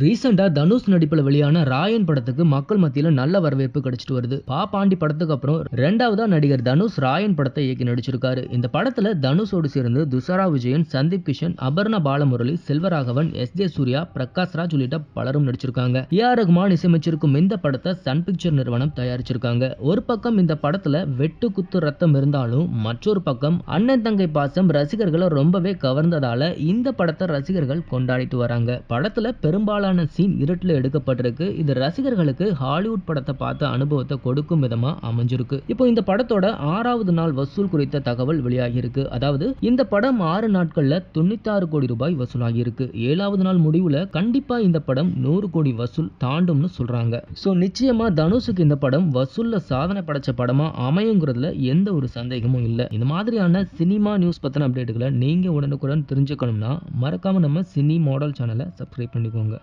ரீசெண்டா தனுஷ் நடிப்புல வெளியான ராயன் படத்துக்கு மக்கள் மத்தியில நல்ல வரவேற்பு கிடைச்சிட்டு வருது. பாண்டி படத்துக்கு அப்புறம் இரண்டாவதா நடிகர் தனுஷ் ராயன் படத்தை இயக்கி நடிச்சிருக்காரு. இந்த படத்துல தனுஷோடு சேர்ந்து துஷாரா விஜயன், சந்தீப் கிஷன், அபர்ணா பாலமுரளி, செல்வராகவன், எஸ்.ஜே. சூர்யா, பிரகாஷ் ராஜ் உள்ளிட்ட பலரும் நடிச்சிருக்காங்க. ஏ.ஆர். ரகுமான் இசையமைச்சிருக்கும் இந்த படத்தை சன் பிக்சர் நிறுவனம் தயாரிச்சிருக்காங்க. ஒரு பக்கம் இந்த படத்துல வெட்டு குத்து ரத்தம் இருந்தாலும் மற்றொரு பக்கம் அண்ணன் தங்கை பாசம் ரசிகர்களை ரொம்பவே கவர்ந்ததால இந்த படத்தை ரசிகர்கள் கொண்டாடிட்டு வராங்க. படத்துல பெரும்பாலான சீன் இருட்டுல எடுக்கப்பட்டிருக்கு. இது ரசிகர்களுக்கு ஹாலிவுட் படத்தை பார்த்த அனுபவத்தை கொடுக்கும் விதமா அமைஞ்சிருக்கு. இப்போ இந்த படத்தோட 6வது நாள் வசூல் குறித்த தகவல் வெளியாகி இருக்கு. அதாவது இந்த படம் 6 நாட்கள்ல 96 கோடி ரூபாய் வசூலாகி இருக்கு. 7வது நாள் முடிவுல கண்டிப்பா இந்த படம் 100 கோடி வசூல் தாண்டும்னு சொல்றாங்க. சோ நிச்சயமா தனுஷுக்கு இந்த படம் வசூல்ல சாதனை படைச்ச படமா அமையுங்கிறதுல எந்த ஒரு சந்தேகமும் இல்ல. இந்த மாதிரியான சினிமா நியூஸ் பத்தின அப்டேட்டுகளை நீங்க உடனுக்குடன் தெரிஞ்சுக்கணும்னா மறக்காம நம்ம சினி மாடல் சேனலை சப்ஸ்கிரைப் பண்ணிக்கோங்க.